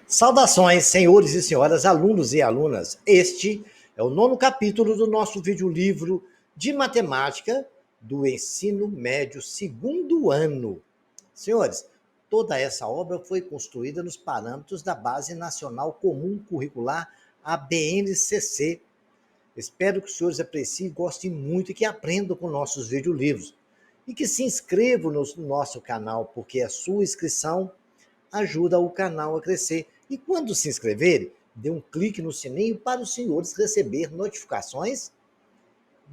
Saudações, senhores e senhoras, alunos e alunas. Este é o nono capítulo do nosso videolivro de matemática do ensino médio segundo ano. Senhores, toda essa obra foi construída nos parâmetros da Base Nacional Comum Curricular, a BNCC. Espero que os senhores apreciem, gostem muito e que aprendam com nossos videolivros. E que se inscrevam no nosso canal, porque a sua inscrição ajuda o canal a crescer. E quando se inscreverem, dê um clique no sininho para os senhores receber notificações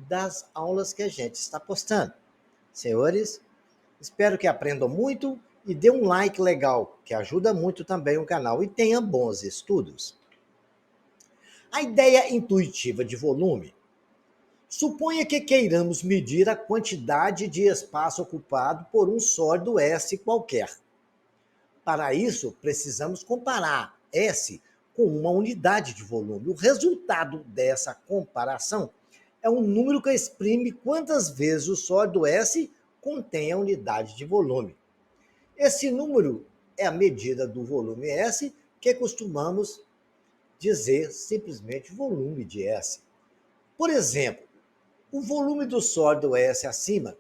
das aulas que a gente está postando. Senhores, espero que aprendam muito e dê um like legal, que ajuda muito também o canal. E tenha bons estudos. A ideia intuitiva de volume. Suponha que queiramos medir a quantidade de espaço ocupado por um sólido S qualquer. Para isso, precisamos comparar S com uma unidade de volume. O resultado dessa comparação é um número que exprime quantas vezes o sólido S contém a unidade de volume. Esse número é a medida do volume S, que costumamos dizer simplesmente volume de S. Por exemplo, o volume do sólido S acima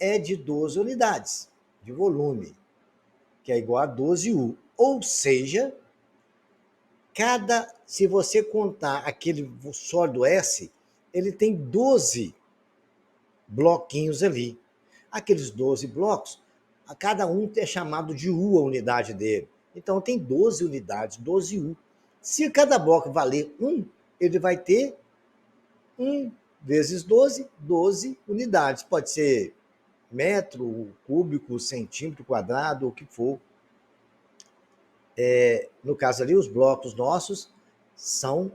é de 12 unidades de volume, que é igual a 12U. Ou seja, se você contar aquele sólido S, ele tem 12 bloquinhos ali. Aqueles 12 blocos, a cada um é chamado de U a unidade dele. Então tem 12 unidades, 12U. Se cada bloco valer 1, ele vai ter 1 vezes 12, 12 unidades. Pode ser metro cúbico, centímetro quadrado, o que for. No caso ali, os blocos nossos são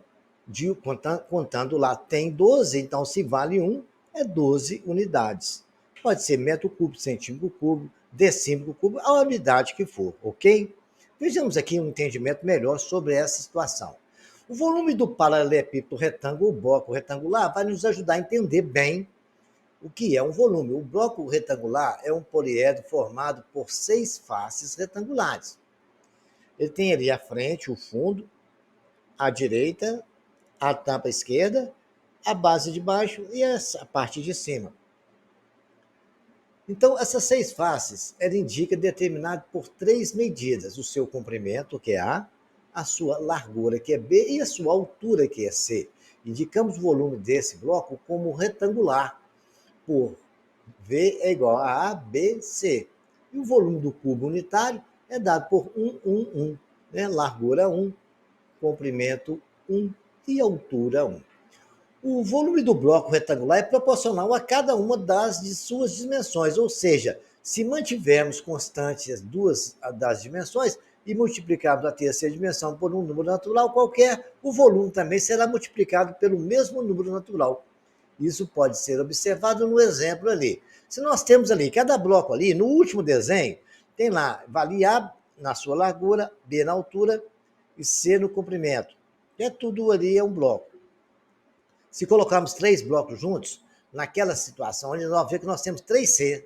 contando lá, tem 12, então se vale 1, é 12 unidades. Pode ser metro cúbico, centímetro cúbico, decímetro cúbico, a unidade que for, ok? Vejamos aqui um entendimento melhor sobre essa situação. O volume do paralelepípedo retângulo, o bloco retangular, vai nos ajudar a entender bem o que é um volume. O bloco retangular é um poliedro formado por 6 faces retangulares. Ele tem ali a frente, o fundo, a direita, a tampa esquerda, a base de baixo e a parte de cima. Então, essas 6 faces, ela indica determinado por 3 medidas: o seu comprimento, que é A sua largura, que é B, e a sua altura, que é C. Indicamos o volume desse bloco como retangular, por V é igual a ABC. E o volume do cubo unitário é dado por 1, né? Largura 1, comprimento 1 e altura 1. O volume do bloco retangular é proporcional a cada uma das de suas dimensões, ou seja, se mantivermos constantes duas das dimensões e multiplicarmos a terceira dimensão por um número natural qualquer, o volume também será multiplicado pelo mesmo número natural. Isso pode ser observado no exemplo ali. Se nós temos ali, cada bloco ali, no último desenho, tem lá, vale A na sua largura, B na altura e C no comprimento. É tudo ali, é um bloco. Se colocarmos 3 blocos juntos, naquela situação, nós vamos ver que nós temos 3C.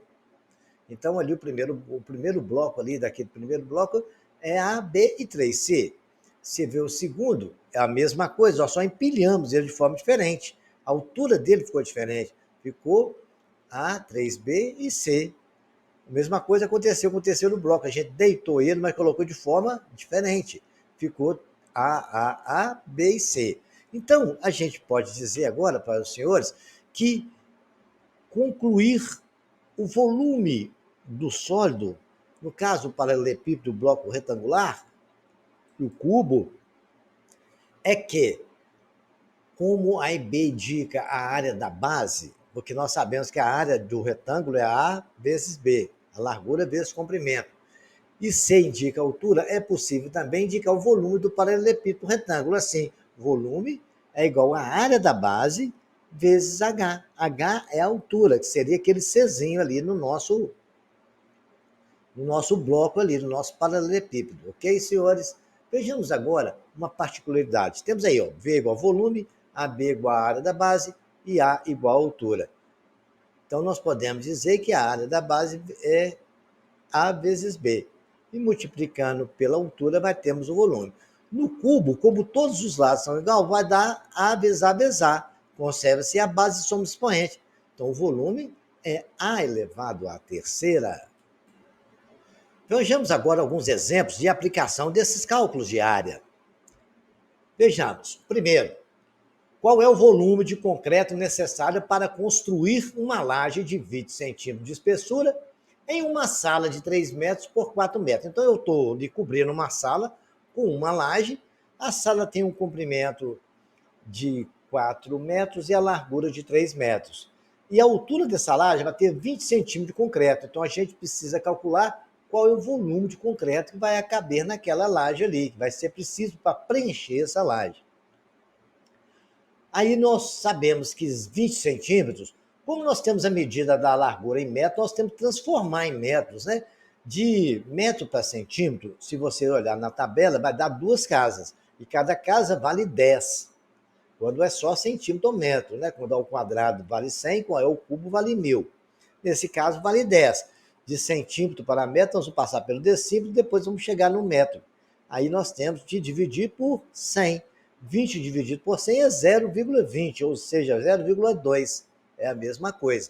Então, ali o primeiro bloco ali, daquele primeiro bloco, é A, B e 3C. Você vê o segundo, é a mesma coisa, nós só empilhamos ele de forma diferente. A altura dele ficou diferente. Ficou A, 3B e C. A mesma coisa aconteceu com o terceiro bloco. A gente deitou ele, mas colocou de forma diferente. Ficou A, B e C. Então, a gente pode dizer agora para os senhores que concluir o volume do sólido, no caso o paralelepípedo, o bloco retangular, o cubo, é que, como a IB indica a área da base, porque nós sabemos que a área do retângulo é A vezes B, a largura vezes comprimento, e C indica a altura, é possível também indicar o volume do paralelepípedo retângulo. Assim, volume é igual à área da base vezes H. H é a altura, que seria aquele Czinho ali no nosso bloco ali, no nosso paralelepípedo. Ok, senhores? Vejamos agora uma particularidade. Temos aí, ó, V igual a volume, AB igual a área da base e A igual a altura. Então, nós podemos dizer que a área da base é A vezes B. e multiplicando pela altura vai termos o volume. No cubo, como todos os lados são iguais, vai dar A vezes A vezes A. Conserva-se a base de soma expoente. Então, o volume é A elevado à terceira. Vejamos agora alguns exemplos de aplicação desses cálculos de área. Vejamos. Primeiro, qual é o volume de concreto necessário para construir uma laje de 20 centímetros de espessura em uma sala de 3 metros por 4 metros? Então, eu estou lhe cobrindo uma sala com uma laje. A sala tem um comprimento de 4 metros e a largura de 3 metros. E a altura dessa laje vai ter 20 centímetros de concreto. Então, a gente precisa calcular qual é o volume de concreto que vai caber naquela laje ali, que vai ser preciso para preencher essa laje. Aí nós sabemos que 20 centímetros, como nós temos a medida da largura em metros, nós temos que transformar em metros, né? De metro para centímetro, se você olhar na tabela, vai dar 2 casas. E cada casa vale 10. Quando é só centímetro ou metro, né? Quando é o quadrado vale 100, quando é o cubo vale 1000. Nesse caso vale 10. De centímetro para metro, nós vamos passar pelo decímetro, depois vamos chegar no metro. Aí nós temos de dividir por 100. 20 dividido por 100 é 0,20, ou seja, 0,2. É a mesma coisa.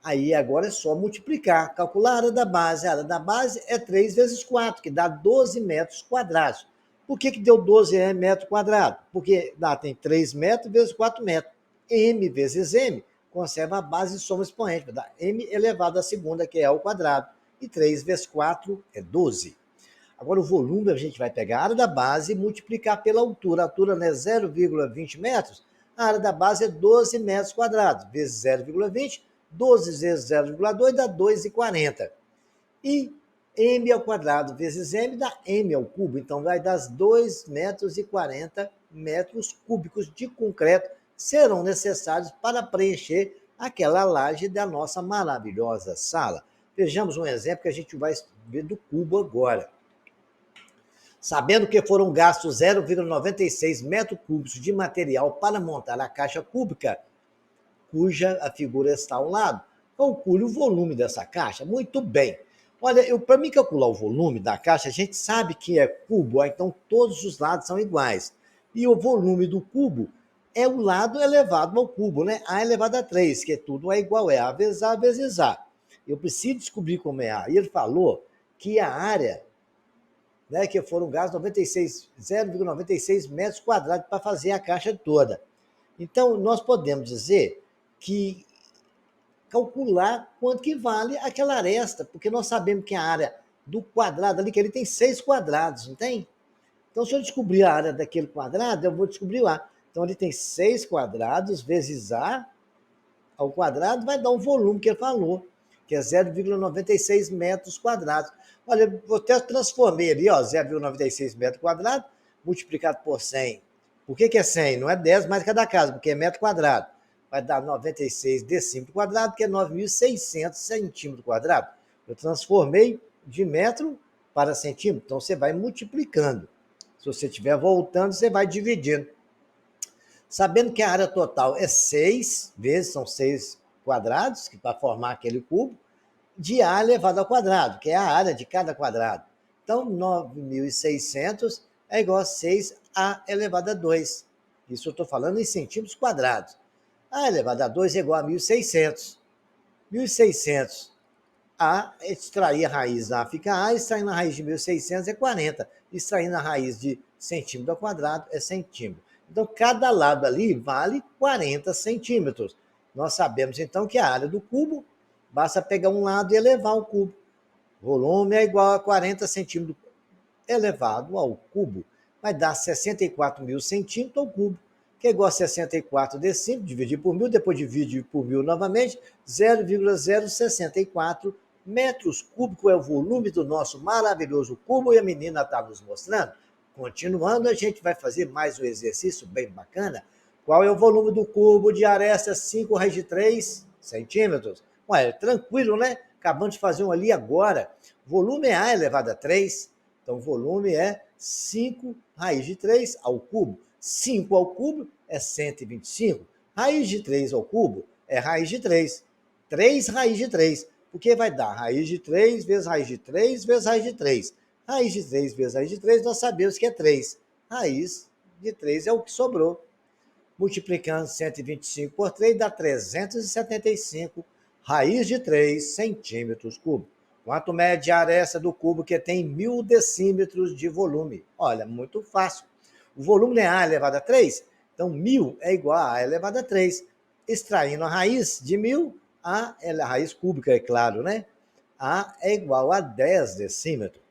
Aí agora é só multiplicar, calcular a área da base. A área da base é 3 vezes 4, que dá 12 metros quadrados. Por que deu 12 metros quadrados? Porque tem 3 metros vezes 4 metros. M vezes M conserva a base de soma expoente, vai dar M elevado à segunda, que é ao quadrado. E 3 vezes 4 é 12. Agora, o volume, a gente vai pegar a área da base e multiplicar pela altura. A altura não é 0,20 metros, a área da base é 12 metros quadrados, vezes 0,20, 12 vezes 0,2 dá 2,40. E m ao quadrado vezes m dá m ao cubo, então vai dar 2,40 metros cúbicos de concreto serão necessários para preencher aquela laje da nossa maravilhosa sala. Vejamos um exemplo que a gente vai ver do cubo agora. Sabendo que foram gastos 0,96 metros cúbicos de material para montar a caixa cúbica, cuja a figura está ao lado, calcule o volume dessa caixa. Muito bem. Olha, para mim calcular o volume da caixa, a gente sabe que é cubo, então todos os lados são iguais. E o volume do cubo é o lado elevado ao cubo, né? A elevado a 3, que tudo é igual, é A vezes A vezes A. Eu preciso descobrir como é A. E ele falou que a área, né, que foram gastos 0,96 metros quadrados para fazer a caixa toda. Então, nós podemos dizer que calcular quanto que vale aquela aresta, porque nós sabemos que a área do quadrado ali, que ele tem 6 quadrados, não tem? Então, se eu descobrir a área daquele quadrado, eu vou descobrir o A. Então, ele tem 6 quadrados vezes A ao quadrado, vai dar o volume que ele falou, que é 0,96 metros quadrados. Olha, eu até transformei ali, ó, 0,96 metros quadrados, multiplicado por 100. Por que é 100? Não é 10 mais cada casa, porque é metro quadrado. Vai dar 96 decímetro quadrado, que é 9.600 centímetros quadrados. Eu transformei de metro para centímetro, então você vai multiplicando. Se você estiver voltando, você vai dividindo. Sabendo que a área total é 6 vezes, são 6 quadrados, que para formar aquele cubo, de A elevado ao quadrado, que é a área de cada quadrado. Então, 9.600 é igual a 6A elevado a 2. Isso eu estou falando em centímetros quadrados. A elevado a 2 é igual a 1.600. 1.600, A, extrair a raiz da A fica A, extraindo a raiz de 1.600 é 40. Extraindo a raiz de centímetro ao quadrado é centímetro. Então, cada lado ali vale 40 centímetros. Nós sabemos, então, que a área do cubo, basta pegar um lado e elevar o cubo. O volume é igual a 40 centímetros elevado ao cubo. Vai dar 64 mil centímetros ao cubo, que é igual a 64 decímetros, dividir por 1.000, depois dividir por 1.000 novamente, 0,064 metros cúbicos é o volume do nosso maravilhoso cubo, e a menina está nos mostrando. Continuando, a gente vai fazer mais um exercício bem bacana. Qual é o volume do cubo de aresta 5 raiz de 3 centímetros? Ué, tranquilo, né? Acabamos de fazer um ali agora. Volume é A elevado a 3. Então, o volume é 5 raiz de 3 ao cubo. 5 ao cubo é 125. Raiz de 3 ao cubo é raiz de 3. 3 raiz de 3. Porque vai dar raiz de 3 vezes raiz de 3 vezes raiz de 3. Raiz de 3 vezes raiz de 3, nós sabemos que é 3. Raiz de 3 é o que sobrou. Multiplicando 125 por 3 dá 375 raiz de 3 centímetros cúbicos. Quanto mede a área essa do cubo que tem 1000 decímetros de volume? Olha, muito fácil. O volume é A elevado a 3, então 1000 é igual a A elevado a 3. Extraindo a raiz de 1000, A é a raiz cúbica, é claro, né? A é igual a 10 decímetros.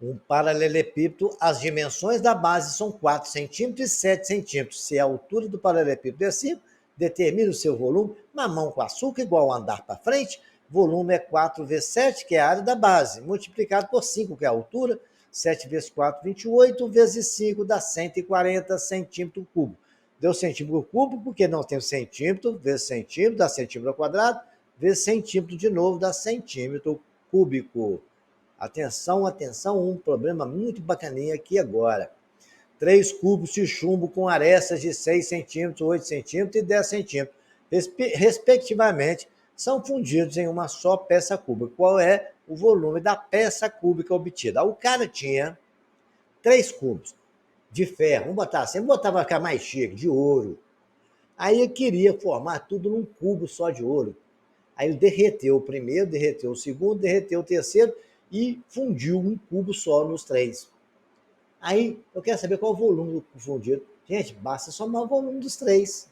Um paralelepípedo, as dimensões da base são 4 centímetros e 7 centímetros. Se a altura do paralelepípedo é 5, determina o seu volume. Mamão com açúcar igual a andar para frente. Volume é 4 vezes 7, que é a área da base, multiplicado por 5, que é a altura. 7 vezes 4, 28, vezes 5 dá 140 centímetros cúbicos. Deu centímetro cúbico porque não tem o centímetro, vezes centímetro, dá centímetro ao quadrado, vezes centímetro de novo, dá centímetro cúbico. Atenção, atenção, um problema muito bacaninha aqui agora. 3 cubos de chumbo com arestas de 6 centímetros, 8 centímetros e 10 centímetros, respectivamente, são fundidos em uma só peça cúbica. Qual é o volume da peça cúbica obtida? O cara tinha 3 cubos de ferro, vamos botar assim, vamos botar para ficar mais chique, de ouro. Aí ele queria formar tudo num cubo só de ouro. Aí ele derreteu o primeiro, derreteu o segundo, derreteu o terceiro e fundiu um cubo só nos 3. Aí eu quero saber qual é o volume do fundido. Gente, basta somar o volume dos 3.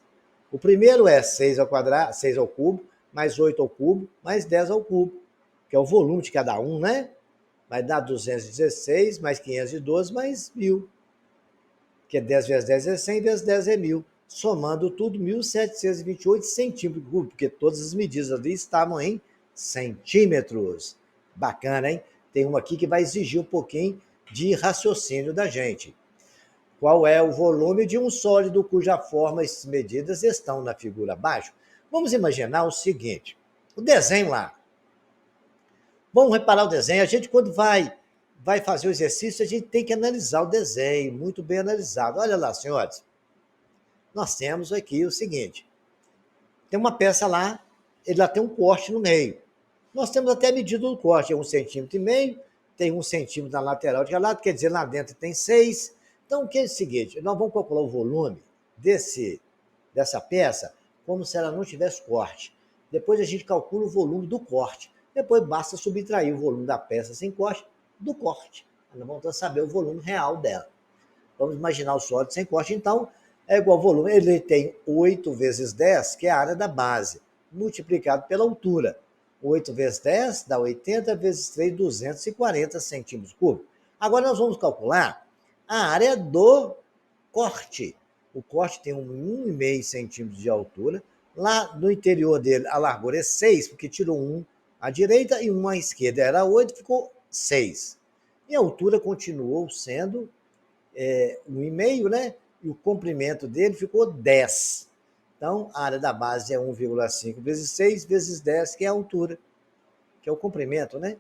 O primeiro é 6 ao quadrado, 6 ao cubo, mais 8 ao cubo, mais 10 ao cubo, que é o volume de cada um, né? Vai dar 216, mais 512, mais 1000. Que é 10 vezes 10 é 100, vezes 10 é 1000. Somando tudo, 1728 centímetros cúbicos, porque todas as medidas ali estavam em centímetros. Bacana, hein? Tem uma aqui que vai exigir um pouquinho de raciocínio da gente. Qual é o volume de um sólido cuja forma e medidas estão na figura abaixo? Vamos imaginar o seguinte, o desenho lá. Vamos reparar o desenho. A gente, quando vai fazer o exercício, a gente tem que analisar o desenho, muito bem analisado. Olha lá, senhores. Nós temos aqui o seguinte. Tem uma peça lá, ele lá tem um corte no meio. Nós temos até a medida do corte, é 1,5 centímetro, tem 1 centímetro na lateral de cada lado, quer dizer, lá dentro tem 6. Então, o que é o seguinte, nós vamos calcular o volume dessa peça como se ela não tivesse corte. Depois a gente calcula o volume do corte. Depois basta subtrair o volume da peça sem corte do corte. Nós vamos saber o volume real dela. Vamos imaginar o sólido sem corte, então, é igual ao volume. Ele tem 8 vezes 10, que é a área da base, multiplicado pela altura. 8 vezes 10 dá 80 vezes 3, 240 centímetros cúbicos. Agora nós vamos calcular a área do corte. O corte tem 1,5 centímetros de altura. Lá no interior dele, a largura é 6, porque tirou 1 à direita e 1 à esquerda. Era 8, ficou 6. E a altura continuou sendo 1,5, né? E o comprimento dele ficou 10. Então, a área da base é 1,5 vezes 6 vezes 10, que é a altura, que é o comprimento, né?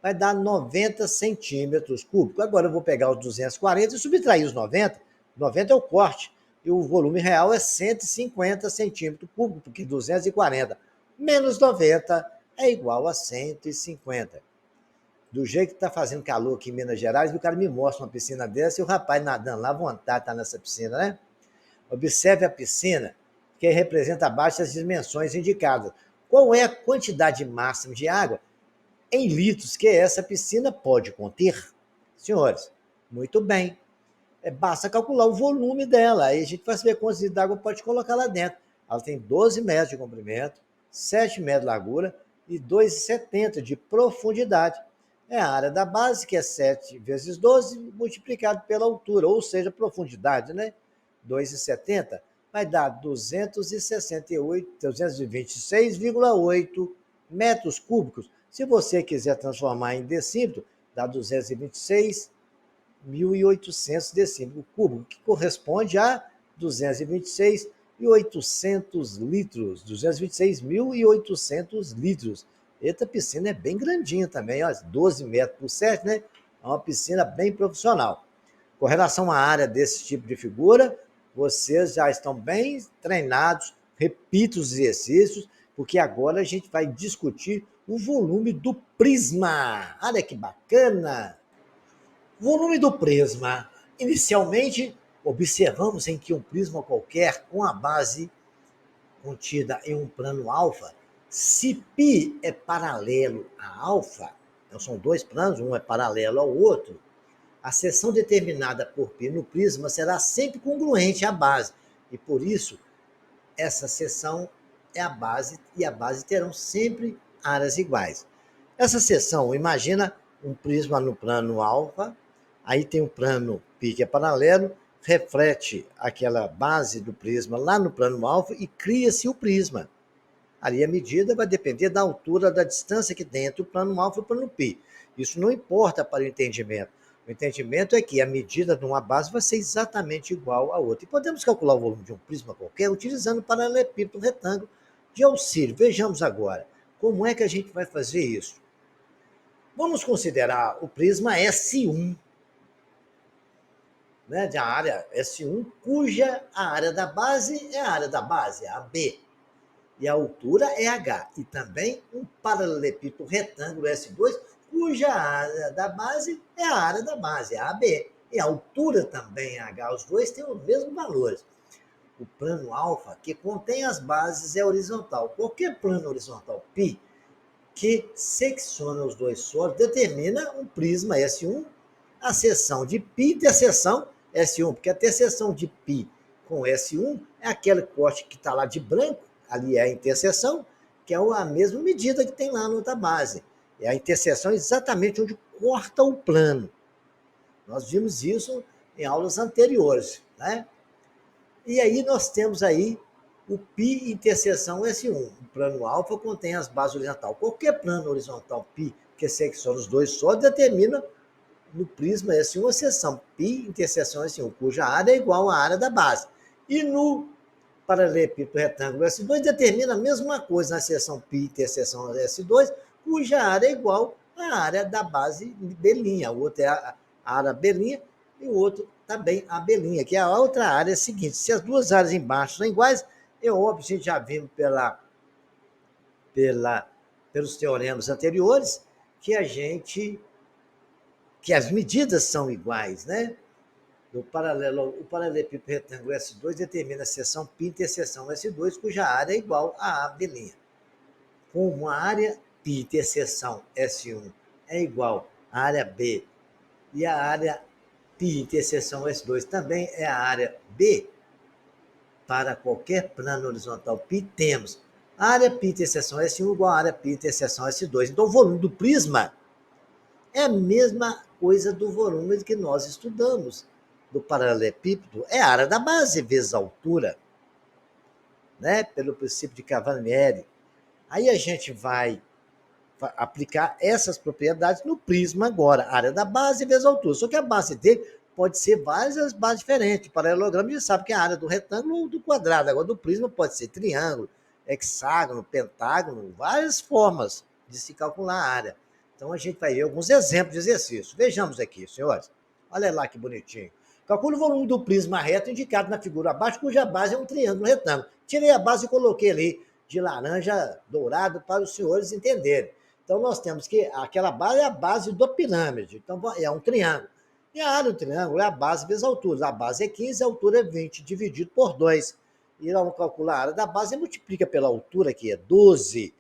Vai dar 90 centímetros cúbicos. Agora eu vou pegar os 240 e subtrair os 90. 90 é o corte. E o volume real é 150 centímetros cúbicos, porque 240 menos 90 é igual a 150. Do jeito que está fazendo calor aqui em Minas Gerais, o cara me mostra uma piscina dessa e o rapaz nadando lá, à vontade está nessa piscina, né? Observe a piscina, que representa abaixo das dimensões indicadas. Qual é a quantidade máxima de água em litros que essa piscina pode conter? Senhores, muito bem. Basta calcular o volume dela, aí a gente vai saber quantos litros d'água pode colocar lá dentro. Ela tem 12 metros de comprimento, 7 metros de largura e 2,70 de profundidade. É a área da base, que é 7 vezes 12, multiplicado pela altura, ou seja, profundidade, né? 2,70 vai dar 226,8 metros cúbicos. Se você quiser transformar em decímetro, dá 226.800 decímetros cúbicos, que corresponde a 226.800 litros. 226.800 litros. Eita, piscina é bem grandinha também, ó, 12 metros por 7, né? É uma piscina bem profissional. Com relação à área desse tipo de figura, vocês já estão bem treinados, repita os exercícios, porque agora a gente vai discutir o volume do prisma. Olha que bacana! Volume do prisma. Inicialmente, observamos em que um prisma qualquer com a base contida em um plano alfa, se π é paralelo a alfa, então são dois planos, um é paralelo ao outro, a seção determinada por π no prisma será sempre congruente à base, e por isso essa seção é a base e a base terão sempre áreas iguais. Essa seção, imagina um prisma no plano alfa, aí tem um plano π que é paralelo, reflete aquela base do prisma lá no plano alfa e cria-se o prisma. Ali a medida vai depender da altura, da distância que tem entre o plano alfa e o plano π. Isso não importa para o entendimento. O entendimento é que a medida de uma base vai ser exatamente igual à outra. E podemos calcular o volume de um prisma qualquer utilizando o paralelepípedo retângulo de auxílio. Vejamos agora como é que a gente vai fazer isso. Vamos considerar o prisma S1, né, de área S1, cuja a área da base é a área da base, a B. E a altura é H. E também um paralelepípedo retângulo S2, cuja área da base é a área da base, a AB. E a altura também é H. Os dois têm os mesmos valores. O plano alfa, que contém as bases, é horizontal. Qualquer plano horizontal π que secciona os dois sólidos determina um prisma S1, a seção de π interseção S1, porque a interseção de π com S1 é aquele corte que está lá de branco, ali é a interseção, que é a mesma medida que tem lá na outra base. É a interseção exatamente onde corta o plano. Nós vimos isso em aulas anteriores, né? E aí nós temos aí o π interseção S1. O plano alfa contém as bases horizontais. Qualquer plano horizontal π que secciona os dois sólidos determina no prisma S1 a seção π interseção S1, cuja área é igual à área da base. E no paralelepípedo retângulo S2 determina a mesma coisa na seção π interseção S2, cuja área é igual à área da base B'. O outro é a área B' e o outro também a B', que é a outra área seguinte. Se as duas áreas embaixo são iguais, é óbvio, a gente já vimos pelos teoremas anteriores, que as medidas são iguais, né? O paralelepípedo retângulo S2 determina a seção π interseção S2, cuja área é igual a AB'. Como a área π interseção S1 é igual à área B e a área π interseção S2 também é a área B, para qualquer plano horizontal π, temos a área π interseção S1 igual à área π interseção S2. Então, o volume do prisma é a mesma coisa do volume que nós estudamos do paralelepípedo, é a área da base vezes a altura, né? Pelo princípio de Cavalieri. Aí a gente vai aplicar essas propriedades no prisma agora, a área da base vezes a altura. Só que a base dele pode ser várias bases diferentes. O paralelogramo a gente sabe que é a área do retângulo ou do quadrado. Agora, do prisma pode ser triângulo, hexágono, pentágono, várias formas de se calcular a área. Então, a gente vai ver alguns exemplos de exercício. Vejamos aqui, senhores. Olha lá que bonitinho. Calcule o volume do prisma reto indicado na figura abaixo, cuja base é um triângulo retângulo. Tirei a base e coloquei ali de laranja dourado para os senhores entenderem. Então, nós temos que aquela base é a base da pirâmide. Então, é um triângulo. E a área do triângulo é a base vezes a altura. A base é 15, a altura é 20, dividido por 2. E vamos calcular a área da base e multiplica pela altura, que é 12.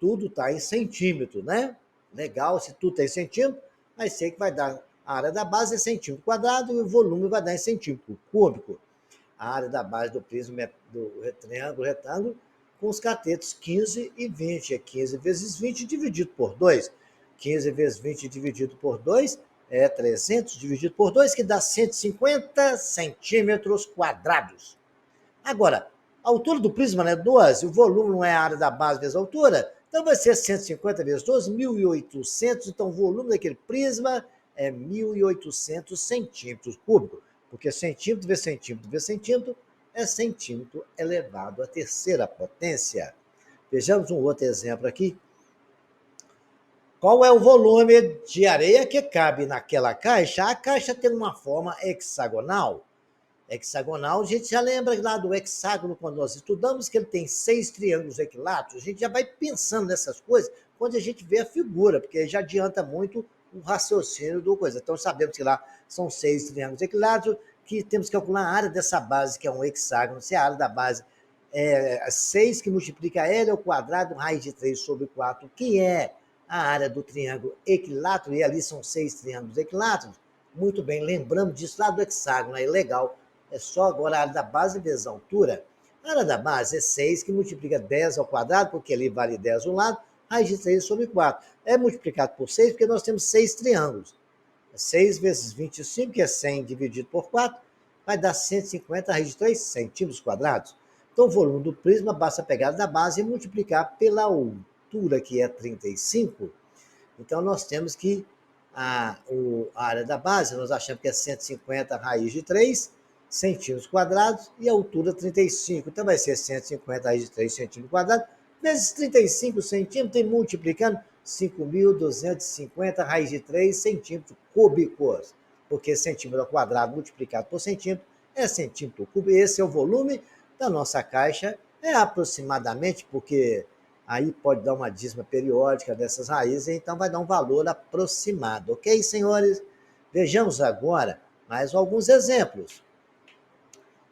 Tudo está em centímetro, né? Legal, se tudo está em centímetro, vai ser que vai dar a área da base é centímetro quadrado e o volume vai dar em centímetro cúbico. A área da base do prisma do retângulo com os catetos 15 e 20. É 15 vezes 20 dividido por 2. 15 vezes 20 dividido por 2 é 300 dividido por 2, que dá 150 centímetros quadrados. Agora, a altura do prisma é 12, o volume não é a área da base vezes a altura, então vai ser 150 vezes 12, 1.800. Então, o volume daquele prisma é 1.800 centímetros cúbicos, porque centímetro vezes centímetro é centímetro elevado à terceira potência. Vejamos um outro exemplo aqui. Qual é o volume de areia que cabe naquela caixa? A caixa tem uma forma hexagonal. Hexagonal, a gente já lembra lá do hexágono, quando nós estudamos que ele tem 6 triângulos equiláteros, a gente já vai pensando nessas coisas quando a gente vê a figura, porque já adianta muito o raciocínio do coisa. Então, sabemos que lá são 6 triângulos equiláteros, que temos que calcular a área dessa base, que é um hexágono. Se a área da base é 6, que multiplica L ao quadrado, raiz de 3 sobre 4, que é a área do triângulo equilátero, e ali são 6 triângulos equiláteros. Muito bem, lembramos disso lá do hexágono, aí legal. É só agora a área da base vezes a altura. A área da base é 6, que multiplica 10 ao quadrado, porque ali vale 10 um lado, raiz de 3 sobre 4. É multiplicado por 6, porque nós temos 6 triângulos. 6 vezes 25, que é 100 dividido por 4, vai dar 150 raiz de 3 centímetros quadrados. Então, o volume do prisma, basta pegar da base e multiplicar pela altura, que é 35. Então, nós temos que a área da base, nós achamos que é 150 raiz de 3 centímetros quadrados e a altura 35. Então, vai ser 150 raiz de 3 centímetros quadrados vezes 35 centímetros e multiplicando 5.250 raiz de 3 centímetros cúbicos. Porque centímetro ao quadrado multiplicado por centímetro é centímetro cúbico. Esse é o volume da nossa caixa. É aproximadamente, porque aí pode dar uma dízima periódica dessas raízes, então vai dar um valor aproximado, ok, senhores? Vejamos agora mais alguns exemplos.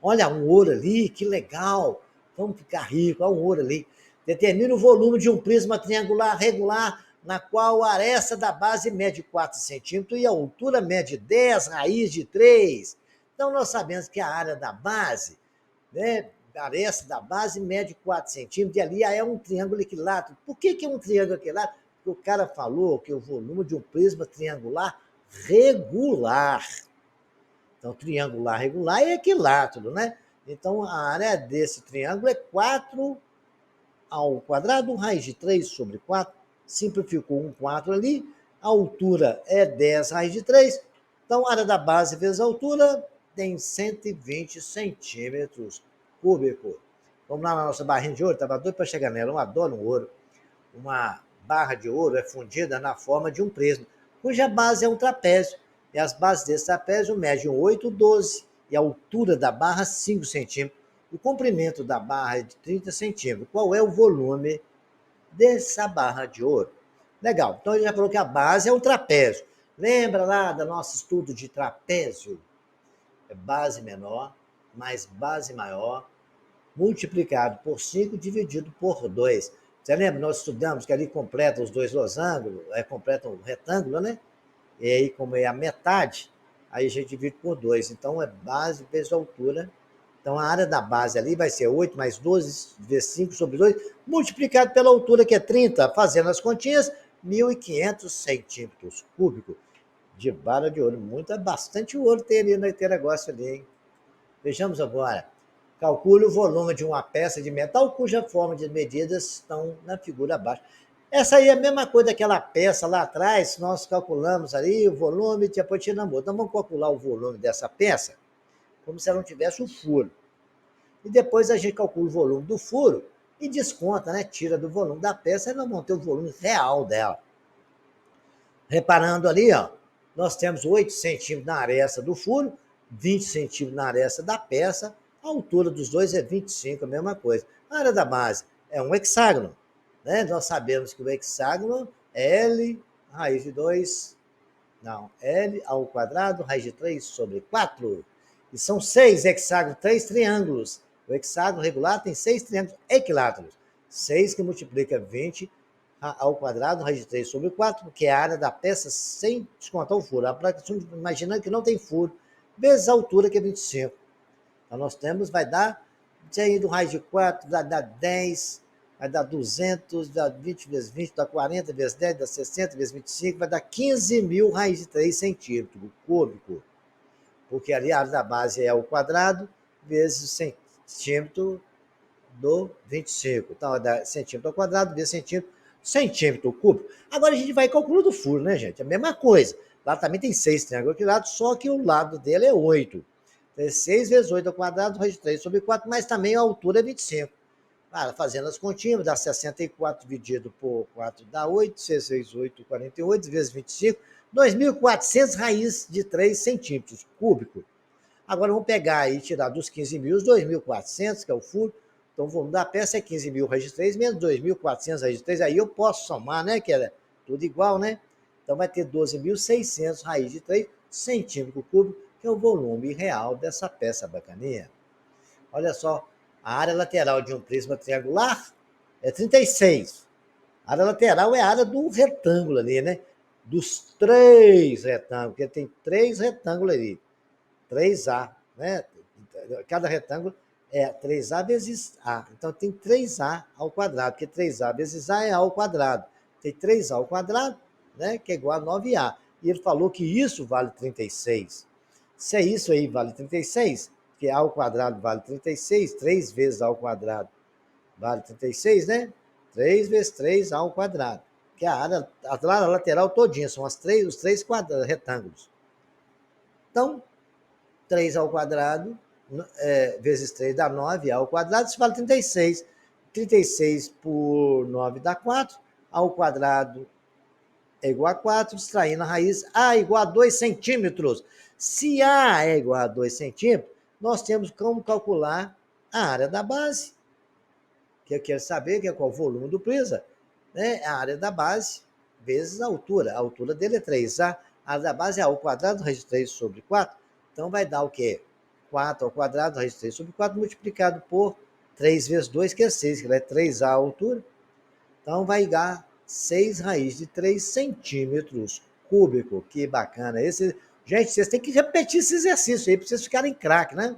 Olha, um ouro ali, que legal, vamos ficar rico, olha um ouro ali. Determina o volume de um prisma triangular regular, na qual a aresta da base mede 4 centímetros e a altura mede 10 raiz de 3. Então, nós sabemos que a área da base, né, a aresta da base mede 4 centímetros, e ali é um triângulo equilátero. Por que é um triângulo equilátero? Porque o cara falou que o volume de um prisma triangular regular. Então, triangular, regular e equilátero, né? Então, a área desse triângulo é 4 ao quadrado, raiz de 3 sobre 4. Simplificou um 4 ali. A altura é 10 raiz de 3. Então, a área da base vezes a altura tem 120 centímetros cúbicos. Vamos lá na nossa barrinha de ouro. Estava doido para chegar nela. Eu adoro um ouro. Uma barra de ouro é fundida na forma de um prisma, cuja base é um trapézio. E as bases desse trapézio medem 8, 12, e a altura da barra 5 centímetros. O comprimento da barra é de 30 centímetros. Qual é o volume dessa barra de ouro? Legal, então ele já falou que a base é um trapézio. Lembra lá do nosso estudo de trapézio? É base menor mais base maior multiplicado por 5 dividido por 2. Você lembra? Nós estudamos que ali completa os dois losangos, completa um retângulo, né? E aí, como é a metade, aí a gente divide por 2. Então, é base vezes altura. Então, a área da base ali vai ser 8 mais 12 vezes 5 sobre 2, multiplicado pela altura, que é 30. Fazendo as continhas, 1.500 centímetros cúbicos de barra de ouro. Bastante ouro tem ali naquele negócio ali, hein? Vejamos agora. Calcule o volume de uma peça de metal cuja forma de medidas estão na figura abaixo. Essa aí é a mesma coisa daquela peça lá atrás, nós calculamos ali o volume, depois tiramos. Então vamos calcular o volume dessa peça como se ela não tivesse um furo. E depois a gente calcula o volume do furo e desconta, né? Tira do volume da peça e nós vamos ter o volume real dela. Reparando ali, ó, nós temos 8 centímetros na aresta do furo, 20 centímetros na aresta da peça, a altura dos dois é 25, a mesma coisa. A área da base é um hexágono, né? Nós sabemos que o hexágono é L raiz de 2, não, L ao quadrado, raiz de 3 sobre 4. E são 6 hexágonos, 3 triângulos. O hexágono regular tem 6 triângulos equiláteros. 6 que multiplica 20 ao quadrado, raiz de 3 sobre 4, que é a área da peça sem descontar o furo. Imaginando que não tem furo, vezes a altura, que é 25. Então, nós temos, vai dar, do raiz de 4, vai dar 10, vai dar 200, dá 20 vezes 20, dá 40 vezes 10, dá 60 vezes 25, vai dar 15 mil raiz de 3 centímetros cúbico. Porque ali a área da base é o quadrado vezes o centímetro do 25. Então, vai dar centímetro ao quadrado vezes centímetro cúbico. Agora a gente vai calculando o furo, né, gente? A mesma coisa. Lá também tem 6 triângulos equilátero, só que o lado dele é 8. Então, 6 vezes 8 ao quadrado, raiz de 3 sobre 4, mas também a altura é 25. Fazendo as continhas, dá 64 dividido por 4 dá 8, 6 vezes 8, 48, vezes 25, 2.400 raiz de 3 centímetros cúbicos. Agora vamos pegar e tirar dos 15 mil os 2.400, que é o furo. Então o volume da peça é 15 mil raiz de 3 menos 2.400 raiz de 3. Aí eu posso somar, né? Que é tudo igual, né? Então vai ter 12.600 raiz de 3 centímetro cúbico, que é o volume real dessa peça bacaninha. Olha só, a área lateral de um prisma triangular é 36. A área lateral é a área do retângulo ali, né? Dos três retângulos, porque tem três retângulos ali. 3A, né? Cada retângulo é 3A vezes A. Então tem 3A ao quadrado, porque 3A vezes A é A ao quadrado. Tem 3A ao quadrado, né? Que é igual a 9A. E ele falou que isso vale 36. Se é isso aí, vale 36, que A ao quadrado vale 36, 3 vezes A ao quadrado vale 36, né? 3 vezes 3 A ao quadrado. Que é a área lateral todinha, são os três retângulos. Então, 3 ao quadrado, vezes 3 dá 9, A ao quadrado, isso vale 36. 36 por 9 dá 4, A ao quadrado é igual a 4, extraindo a raiz, A é igual a 2 centímetros. Se A é igual a 2 centímetros, nós temos como calcular a área da base, que eu quero saber que é qual o volume do prisma, né? A área da base vezes a altura. A altura dele é 3A. A área da base é A ao quadrado, raiz de 3 sobre 4. Então vai dar o quê? 4 ao quadrado, raiz de 3 sobre 4, multiplicado por 3 vezes 2, que é 6, que é 3A a altura. Então vai dar 6 raiz de 3 centímetros cúbico. Que bacana. Gente, vocês têm que repetir esse exercício aí para vocês ficarem craque, né?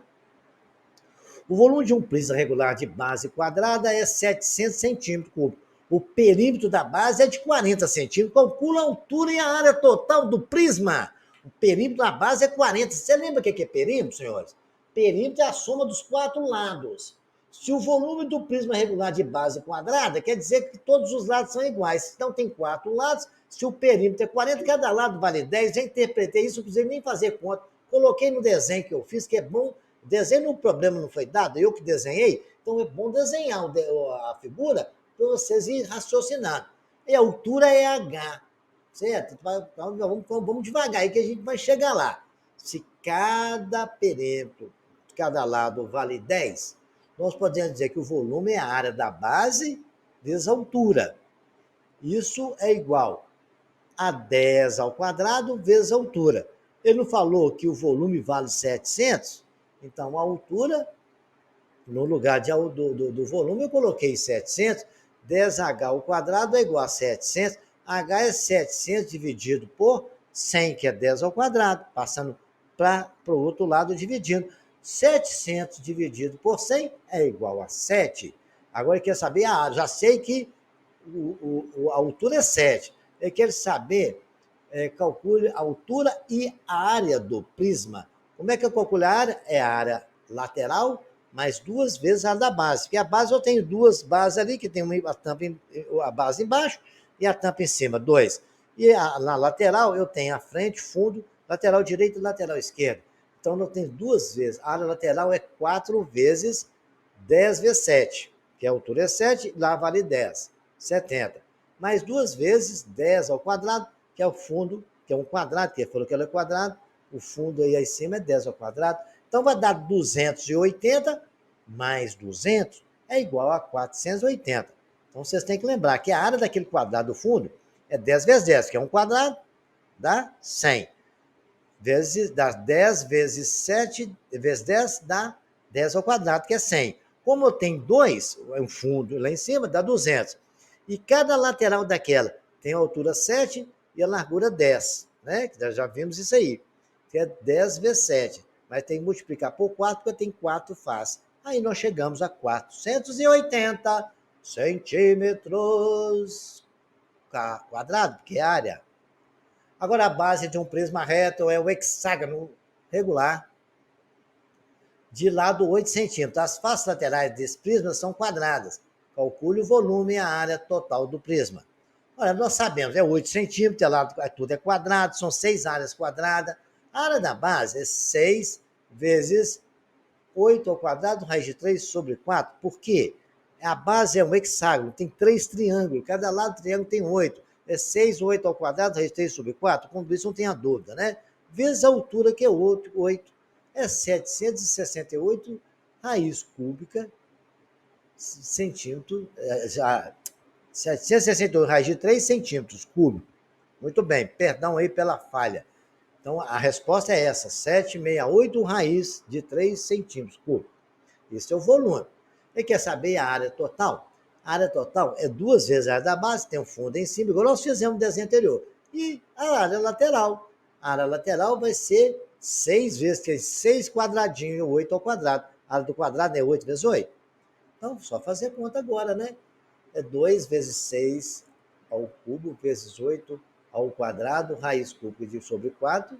O volume de um prisma regular de base quadrada é 700 centímetros cúbicos. O perímetro da base é de 40 centímetros. Calcula a altura e a área total do prisma. O perímetro da base é 40. Você lembra o que é perímetro, senhores? Perímetro é a soma dos quatro lados. Se o volume do prisma regular de base quadrada, quer dizer que todos os lados são iguais. Então tem quatro lados. Se o perímetro é 40, cada lado vale 10. Já interpretei isso, não precisei nem fazer conta. Coloquei no desenho que eu fiz, que é bom. O desenho, o problema não foi dado, eu que desenhei, então é bom desenhar a figura para vocês irem raciocinando. E a altura é H, certo? Então, vamos devagar aí que a gente vai chegar lá. Se cada perímetro, cada lado vale 10, nós podemos dizer que o volume é a área da base vezes a altura. Isso é igual a 10 ao quadrado vezes a altura. Ele não falou que o volume vale 700? Então, a altura, no lugar do volume, eu coloquei 700. 10H ao quadrado é igual a 700. H é 700 dividido por 100, que é 10 ao quadrado, passando para o outro lado dividindo. 700 dividido por 100 é igual a 7. Agora, quer saber a área. Já sei que a altura é 7. Eu quero saber, calcule a altura e a área do prisma. Como é que eu calculo a área? É a área lateral mais 2 vezes a área da base. Porque a base eu tenho duas bases ali, que tem a tampa, a base embaixo e a tampa em cima, 2. E na lateral eu tenho a frente, fundo, lateral direito e lateral esquerdo. Então eu tenho duas vezes. A área lateral é 4 vezes 10 vezes 7, que a altura é 7, lá vale 10, 70. Mais duas vezes 10 ao quadrado, que é o fundo, que é um quadrado, que ele falou que ela é quadrado, o fundo aí em cima é 10 ao quadrado. Então vai dar 280 mais 200 é igual a 480. Então vocês têm que lembrar que a área daquele quadrado do fundo é 10 vezes 10, que é um quadrado, dá 100. Dá 10 vezes 7 vezes 10 dá 10 ao quadrado, que é 100. Como eu tenho dois, um fundo lá em cima, dá 200. E cada lateral daquela tem a altura 7 e a largura 10, né? Já vimos isso aí, que é 10 vezes 7. Mas tem que multiplicar por 4, porque tem 4 faces. Aí nós chegamos a 480 centímetros quadrados, que é a área. Agora, a base de um prisma reto é o hexágono regular de lado 8 centímetros. As faces laterais desse prisma são quadradas. Calcule o volume e a área total do prisma. Olha, nós sabemos, é 8 centímetros, tudo é quadrado, são 6 áreas quadradas. A área da base é 6 vezes 8 ao quadrado, raiz de 3 sobre 4. Por quê? A base é um hexágono, tem 3 triângulos, cada lado do triângulo tem 8. É 6, 8 ao quadrado, raiz de 3 sobre 4. Com isso não tem a dúvida, né? Vezes a altura, que é 8. é 768 raiz cúbica centímetro, 768 raiz de 3 centímetros cúbicos. Muito bem, perdão aí pela falha. Então, a resposta é essa, 768 raiz de 3 centímetros cúbicos. Esse é o volume. Você quer saber a área total? A área total é 2 vezes a área da base, tem um fundo em cima, igual nós fizemos no desenho anterior. E a área lateral. A área lateral vai ser 6 vezes, que é 6 quadradinhos, 8 ao quadrado. A área do quadrado é 8 vezes 8. Então, só fazer conta agora, né? É 2 vezes 6 ao cubo, vezes 8 ao quadrado, raiz cúbica sobre 4,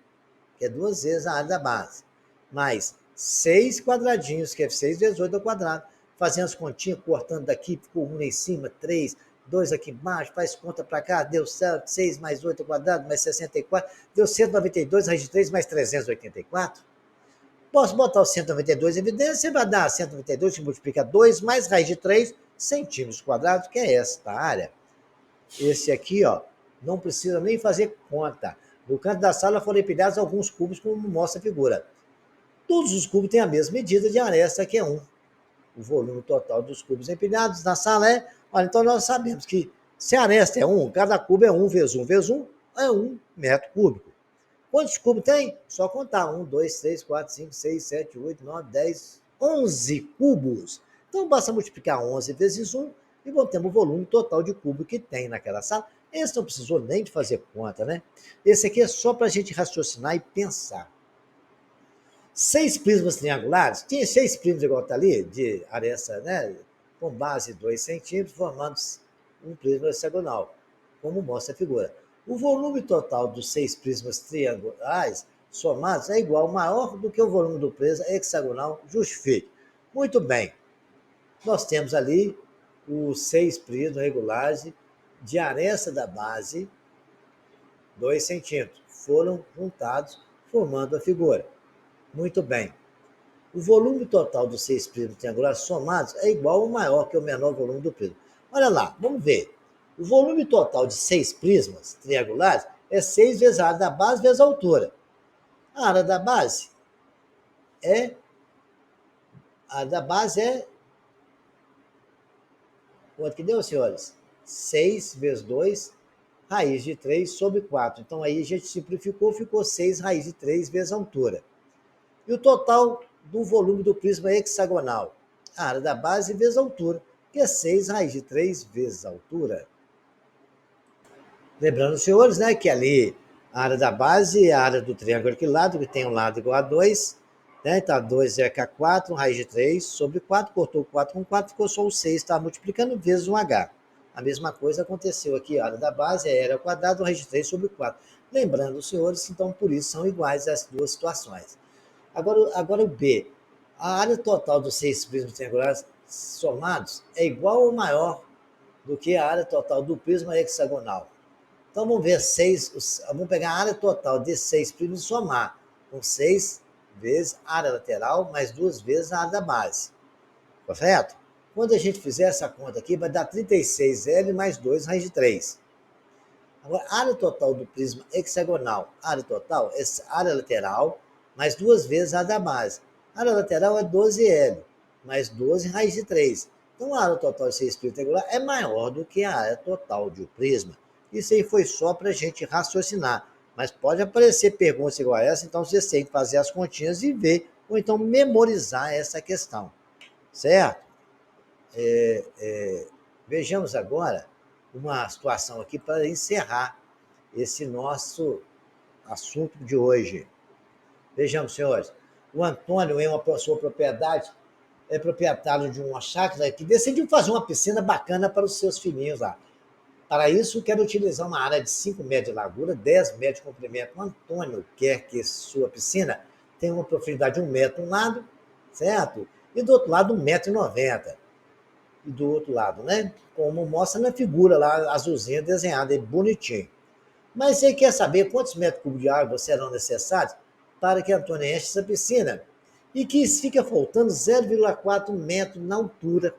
que é 2 vezes a área da base. Mais 6 quadradinhos, que é 6 vezes 8 ao quadrado. Fazendo as continhas, cortando daqui, ficou 1 em cima, 3, 2 aqui embaixo, faz conta para cá, deu certo, 6 mais 8 ao quadrado, mais 64, deu 192, raiz de 3 mais 384. Posso botar o 192 em evidência, você vai dar 192 que multiplica 2 mais raiz de 3 centímetros quadrados, que é esta área. Esse aqui, ó, não precisa nem fazer conta. No canto da sala foram empilhados alguns cubos, como mostra a figura. Todos os cubos têm a mesma medida de aresta, que é 1. O volume total dos cubos empilhados na sala é... Olha, então nós sabemos que se a aresta é 1, cada cubo é 1 vezes 1 vezes 1, é 1 metro cúbico. Quantos cubos tem? Só contar. 1, 2, 3, 4, 5, 6, 7, 8, 9, 10, 11 cubos. Então basta multiplicar 11 vezes 1 e vamos ter o volume total de cubo que tem naquela sala. Esse não precisou nem de fazer conta, né? Esse aqui é só para a gente raciocinar e pensar. 6 prismas triangulares, tinha 6 prismas igual está ali, de aresta, né? Com base 2 centímetros, formando um prisma hexagonal, como mostra a figura. O volume total dos 6 prismas triangulares somados é igual, maior do que o volume do prisma hexagonal, justifique. Muito bem, nós temos ali os 6 prismas regulares de aresta da base, 2 centímetros, foram juntados, formando a figura. Muito bem. O volume total dos 6 prismas triangulares somados é igual ou maior que o menor volume do prisma. Olha lá, vamos ver. O volume total de 6 prismas triangulares é 6 vezes a área da base vezes a altura. A área da base é... A área da base é... Quanto que deu, senhores? 6 vezes 2, raiz de 3 sobre 4. Então aí a gente simplificou, ficou 6 raiz de 3 vezes a altura. E o total do volume do prisma hexagonal? A área da base vezes a altura, que é 6 raiz de 3 vezes a altura. Lembrando, senhores, né, que ali a área da base é a área do triângulo equilátero, que tem um lado igual a 2, né? Então, 2 é K4, raiz de 3 sobre 4, cortou 4 com 4, ficou só o 6, está multiplicando vezes um H. A mesma coisa aconteceu aqui, a área da base é área quadrada, raiz de 3 sobre 4. Lembrando, senhores, então por isso são iguais as duas situações. Agora o B. A área total dos 6 prismas triangulares somados é igual ou maior do que a área total do prisma hexagonal. Então vamos ver vamos pegar a área total de 6 prismas e somar com 6 vezes a área lateral mais 2 vezes a área da base. Correto? Quando a gente fizer essa conta aqui, vai dar 36L mais 2 raiz de 3. Agora, a área total do prisma hexagonal, a área total é a área lateral mais 2 vezes a área da base. A área lateral é 12L mais 12 raiz de 3. Então, a área total de 6 prismas triangulares é maior do que a área total de um prisma. Isso aí foi só para a gente raciocinar. Mas pode aparecer perguntas igual a essa, então vocês têm que fazer as continhas e ver, ou então memorizar essa questão. Certo? Vejamos agora uma situação aqui para encerrar esse nosso assunto de hoje. Vejamos, senhores, o Antônio, em uma sua propriedade, é proprietário de uma chácara que decidiu fazer uma piscina bacana para os seus filhinhos lá. Para isso, quer utilizar uma área de 5 metros de largura, 10 metros de comprimento. O Antônio quer que sua piscina tenha uma profundidade de 1 metro de um lado, certo? E do outro lado, 1,90 m. E do outro lado, né? Como mostra na figura lá, azulzinha desenhada, é bonitinho. Mas você quer saber quantos metros cúbicos de água serão necessários para que Antônio enche essa piscina? E que fica faltando 0,4 metro na altura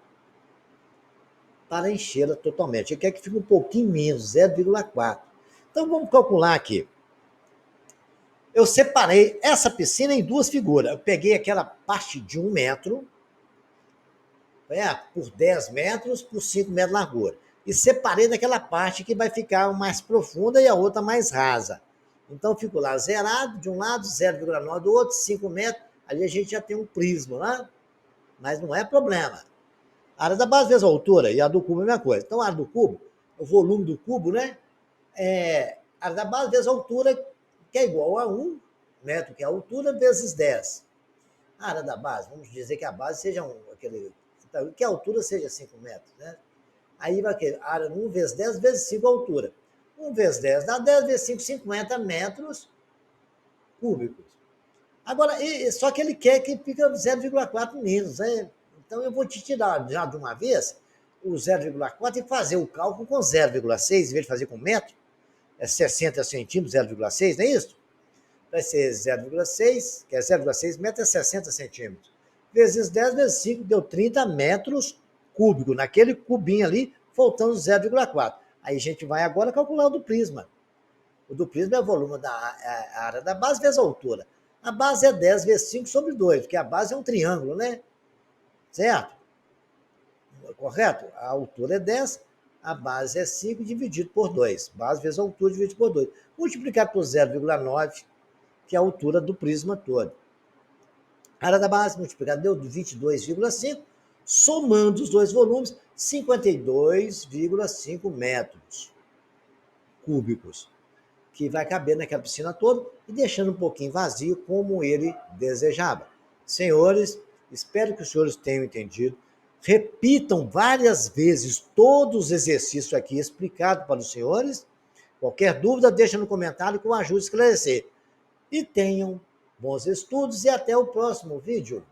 para enchê-la totalmente. Ele quer que fique um pouquinho menos, 0,4. Então vamos calcular aqui. eu separei essa piscina em duas figuras. Eu peguei aquela parte de 1 metro, por 10 metros, por 5 metros de largura. E separei daquela parte que vai ficar mais profunda e a outra mais rasa. Então, fico lá zerado de um lado, 0,9 do outro, 5 metros. Ali a gente já tem um prisma, né? Mas não é problema. A área da base vezes a altura e a do cubo é a mesma coisa. Então, a área do cubo, o volume do cubo, né? A área da base vezes a altura, que é igual a 1 metro, que é a altura, vezes 10. A área da base, vamos dizer que a base seja que a altura seja 5 metros, né? Aí vai que a área 1 vezes 10 vezes 5 a altura. 1 vezes 10 dá 10 vezes 5, 50 metros cúbicos. Agora, só que ele quer que fica 0,4 menos, né? Então eu vou te tirar já de uma vez o 0,4 e fazer o cálculo com 0,6, em vez de fazer com metro, é 60 centímetros, 0,6, não é isso? Vai ser 0,6, que é 0,6 metros, é 60 centímetros. Vezes 10 vezes 5, deu 30 metros cúbicos, naquele cubinho ali, faltando 0,4. Aí a gente vai agora calcular o do prisma. O do prisma é o volume da área da base vezes a altura. A base é 10 vezes 5 sobre 2, porque a base é um triângulo, né? Certo? Correto? A altura é 10, a base é 5 dividido por 2. Base vezes a altura dividido por 2. Multiplicado por 0,9, que é a altura do prisma todo. A área da base multiplicada deu 22,5, somando os dois volumes, 52,5 metros cúbicos, que vai caber naquela piscina toda e deixando um pouquinho vazio como ele desejava. Senhores, espero que os senhores tenham entendido. Repitam várias vezes todos os exercícios aqui explicados para os senhores. Qualquer dúvida, deixa no comentário que eu ajudo a esclarecer. E tenham bons estudos e até o próximo vídeo.